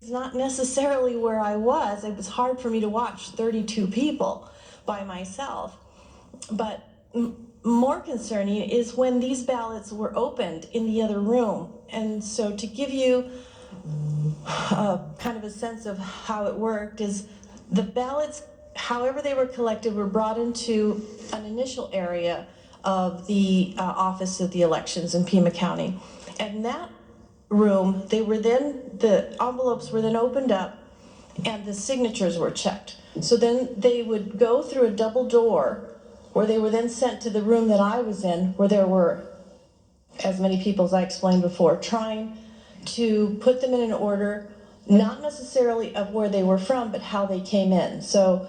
It's not necessarily where I was. It was hard for me to watch 32 people by myself. But more concerning is when these ballots were opened in the other room. And so to give you kind of a sense of how it worked is the ballots, however they were collected, were brought into an initial area of the Office of the Elections in Pima County. And that room, the envelopes were then opened up and the signatures were checked. So then they would go through a double door where they were then sent to the room that I was in, where there were as many people as I explained before, trying to put them in an order, not necessarily of where they were from, but how they came in. So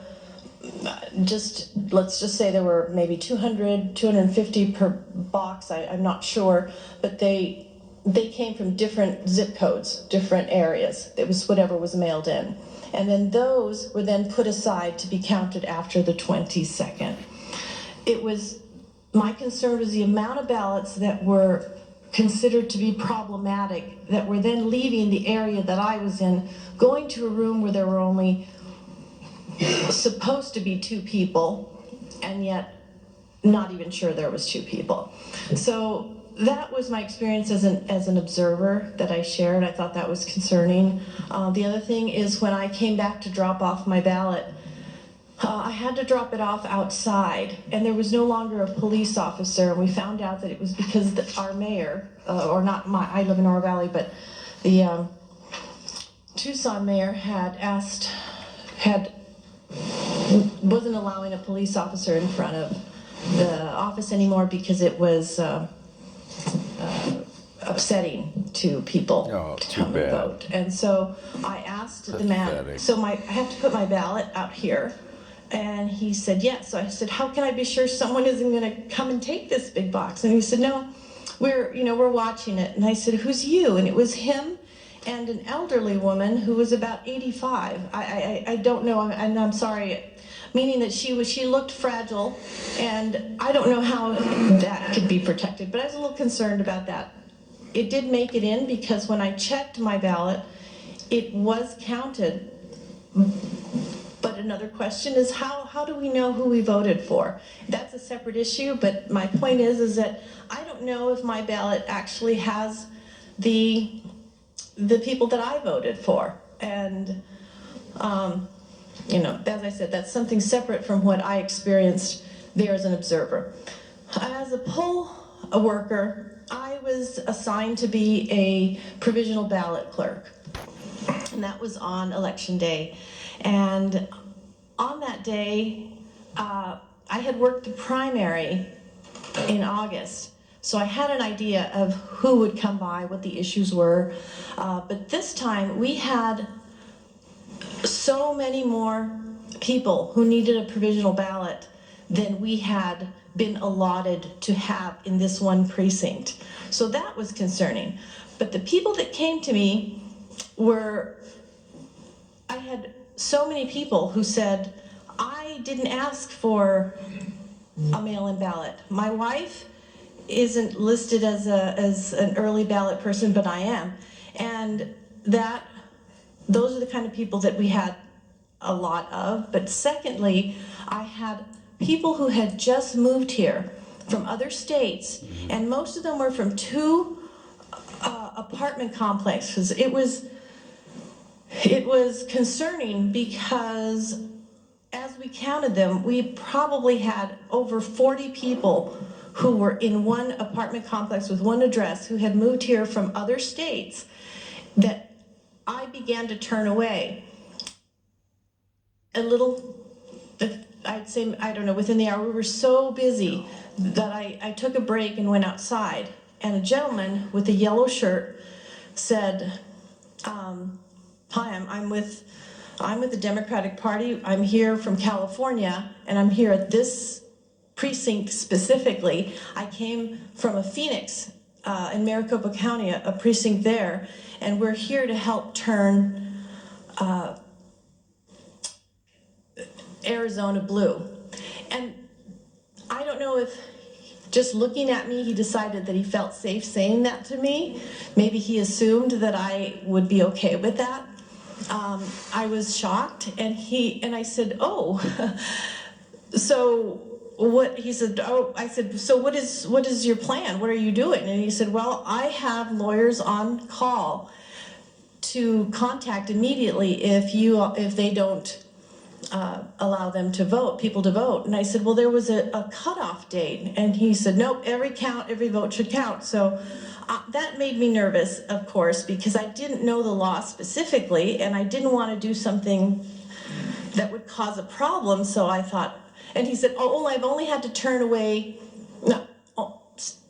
let's just say there were maybe 200, 250 per box, I'm not sure, but they came from different zip codes, different areas. It was whatever was mailed in. And then those were then put aside to be counted after the 22nd. My concern was the amount of ballots that were considered to be problematic that were then leaving the area that I was in, going to a room where there were only supposed to be 2 people, and yet not even sure there was 2 people. So that was my experience as an observer that I shared. I thought that was concerning. The other thing is when I came back to drop off my ballot, I had to drop it off outside, and there was no longer a police officer, and we found out that it was because our mayor, I live in Oro Valley, but the Tucson mayor wasn't allowing a police officer in front of the office anymore because it was upsetting to people to come and vote. And so I asked the man, I have to put my ballot out here. And he said, yes. So I said, how can I be sure someone isn't going to come and take this big box? And he said, no, we're watching it. And I said, who's you? And it was him and an elderly woman who was about 85. I don't know, and I'm sorry, meaning that she looked fragile, and I don't know how that could be protected, but I was a little concerned about that. It did make it in because when I checked my ballot, it was counted. But another question is how do we know who we voted for? That's a separate issue, but my point is that I don't know if my ballot actually has the people that I voted for. And, as I said, that's something separate from what I experienced there as an observer. As a poll worker, I was assigned to be a provisional ballot clerk, and that was on election day. And on that day, I had worked the primary in August, so I had an idea of who would come by, what the issues were. But this time, we had so many more people who needed a provisional ballot than we had been allotted to have in this one precinct. So that was concerning. But the people that came to me I had so many people who said, I didn't ask for a mail-in ballot. My wife isn't listed as an early ballot person, but I am. And those are the kind of people that we had a lot of. But secondly, I had people who had just moved here from other states, and most of them were from 2 apartment complexes. It was concerning because as we counted them, we probably had over 40 people who were in one apartment complex with one address who had moved here from other states that I began to turn away. I'd say, I don't know, within the hour, we were so busy that I took a break and went outside. And a gentleman with a yellow shirt said, hi, I'm with the Democratic Party. I'm here from California, and I'm here at this precinct specifically. I came from a Phoenix in Maricopa County, a precinct there, and we're here to help turn Arizona blue. And I don't know if just looking at me, he decided that he felt safe saying that to me. Maybe he assumed that I would be okay with that. I was shocked, and I said, "Oh, so what?" He said, "Oh," I said, "So what is your plan? What are you doing?" And he said, "Well, I have lawyers on call to contact immediately if they don't allow them to vote, people to vote." And I said, "Well, there was a cutoff date." And he said, "Nope, every vote should count." So that made me nervous, of course, because I didn't know the law specifically, and I didn't want to do something that would cause a problem. So I thought, and he said, "Oh, I've only had to turn away, no,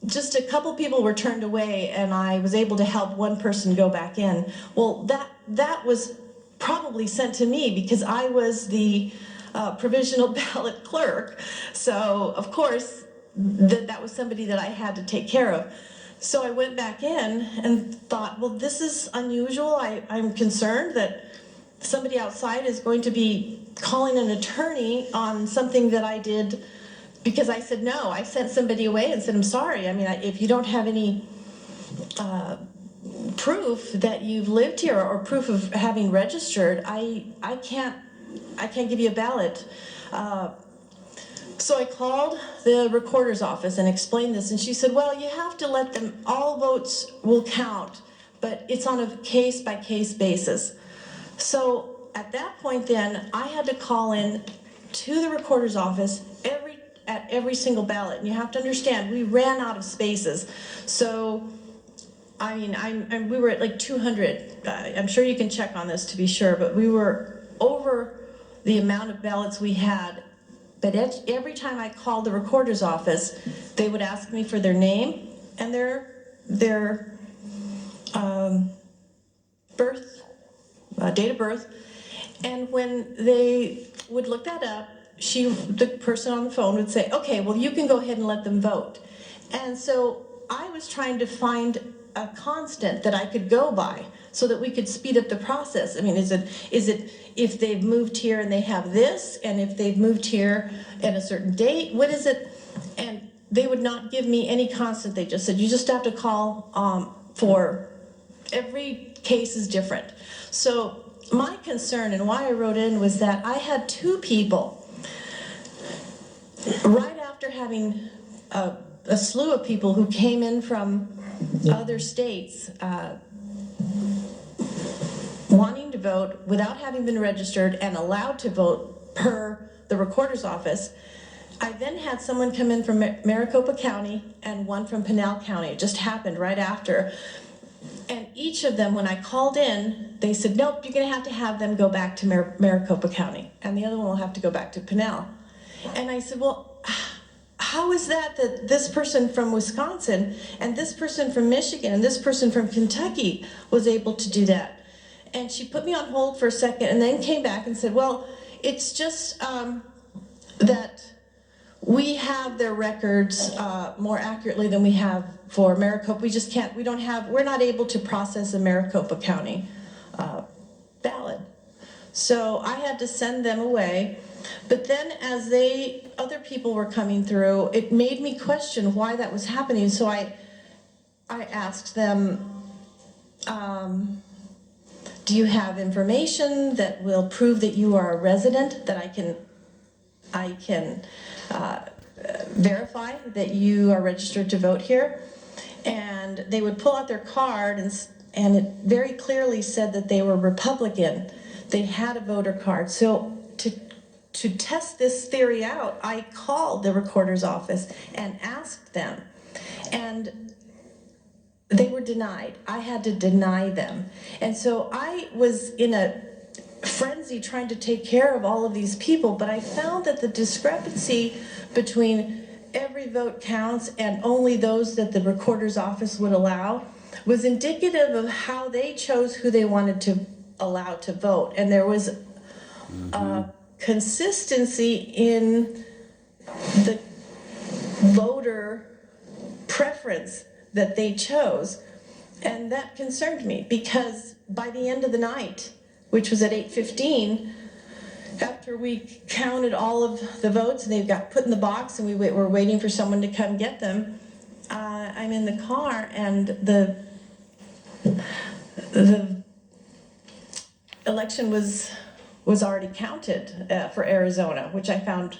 just a couple people were turned away, and I was able to help one person go back in." Well, that was probably sent to me because I was the provisional ballot clerk. So of course that was somebody that I had to take care of. So I went back in and thought, well, this is unusual. I'm concerned that somebody outside is going to be calling an attorney on something that I did, because I said no. I sent somebody away and said, "I'm sorry. I mean, if you don't have any proof that you've lived here or proof of having registered, I can't give you a ballot." So I called the recorder's office and explained this, and she said, "Well, you have to let them, all votes will count, but it's on a case-by-case basis." So at that point then, I had to call in to the recorder's office at every single ballot. And you have to understand, we ran out of spaces. So, I mean, we were at like 200. I'm sure you can check on this to be sure, but we were over the amount of ballots we had. But every time I called the recorder's office, they would ask me for their name and their date of birth. And when they would look that up, the person on the phone would say, "Okay, well, you can go ahead and let them vote." And so I was trying to find a constant that I could go by so that we could speed up the process. I mean, is it if they've moved here and they have this, and if they've moved here at a certain date, what is it? And they would not give me any constant. They just said, "You just have to call for every case is different." So my concern and why I wrote in was that I had two people right after having a slew of people who came in from other states wanting to vote without having been registered and allowed to vote per the recorder's office. I then had someone come in from Maricopa County and one from Pinal County. It just happened right after. And each of them, when I called in, they said, "Nope, you're going to have them go back to Maricopa County, and the other one will have to go back to Pinal." And I said, "Well, how is that this person from Wisconsin and this person from Michigan and this person from Kentucky was able to do that?" And she put me on hold for a second and then came back and said, "Well, it's just that we have their records more accurately than we have for Maricopa. We just can't, we're not able to process a Maricopa County ballot." So I had to send them away. But then as other people were coming through, it made me question why that was happening. So I asked them, "Do you have information that will prove that you are a resident, that I can verify that you are registered to vote here?" And they would pull out their card, and it very clearly said that they were Republican. They had a voter card. So to test this theory out, I called the recorder's office and asked them, and they were denied. I had to deny them. And so I was in a frenzy trying to take care of all of these people, but I found that the discrepancy between every vote counts and only those that the recorder's office would allow was indicative of how they chose who they wanted to allow to vote. And there was consistency in the voter preference that they chose. And that concerned me, because by the end of the night, which was at 8:15, after we counted all of the votes and they got put in the box and we were waiting for someone to come get them, I'm in the car and the election was already counted for Arizona, which I found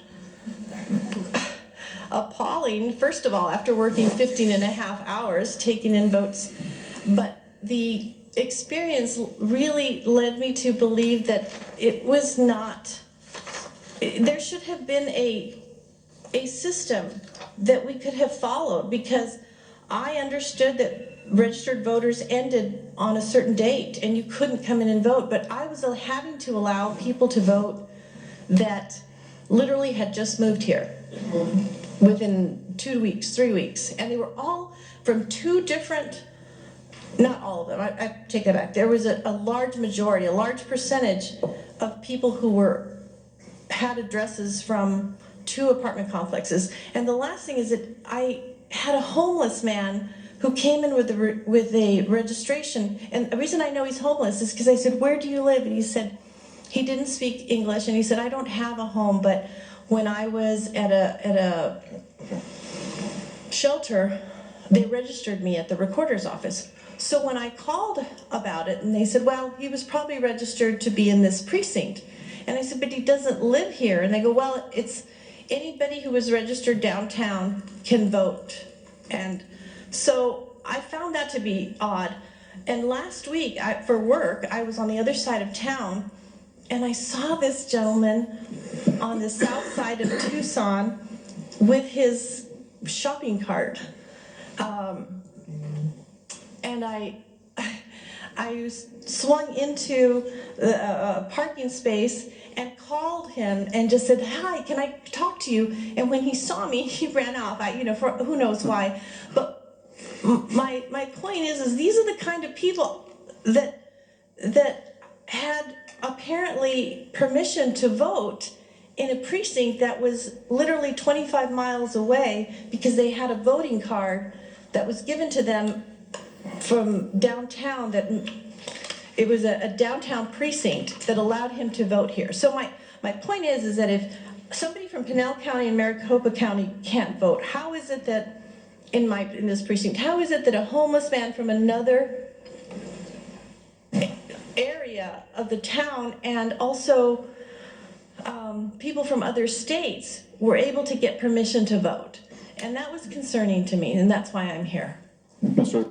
appalling, first of all, after working 15 and a half hours taking in votes. But the experience really led me to believe that it was not, there should have been a system that we could have followed, because I understood that registered voters ended on a certain date and you couldn't come in and vote, but I was having to allow people to vote that literally had just moved here within 2 weeks, 3 weeks, and they were all from two different, not all of them, I take that back. There was a large majority, a large percentage of people who had addresses from 2 apartment complexes. And the last thing is that I had a homeless man who came in with a registration, and the reason I know he's homeless is because I said, "Where do you live?" And he said, he didn't speak English, and he said, "I don't have a home, but when I was at a shelter, they registered me at the recorder's office." So when I called about it, and they said, "Well, he was probably registered to be in this precinct." And I said, "But he doesn't live here." And they go, "Well, it's anybody who was registered downtown can vote." And so I found that to be odd. And last week, for work, I was on the other side of town, and I saw this gentleman on the south side of Tucson with his shopping cart. And I swung into the parking space and called him and just said, "Hi, can I talk to you?" And when he saw me, he ran off. For who knows why. But my point is these are the kind of people that had apparently permission to vote in a precinct that was literally 25 miles away, because they had a voting card that was given to them from downtown, that it was a downtown precinct that allowed him to vote here. So my point is that if somebody from Pinal County and Maricopa County can't vote, how is it that in this precinct, how is it that a homeless man from another area of the town, and also people from other states, were able to get permission to vote? And that was concerning to me, and that's why I'm here. Mr.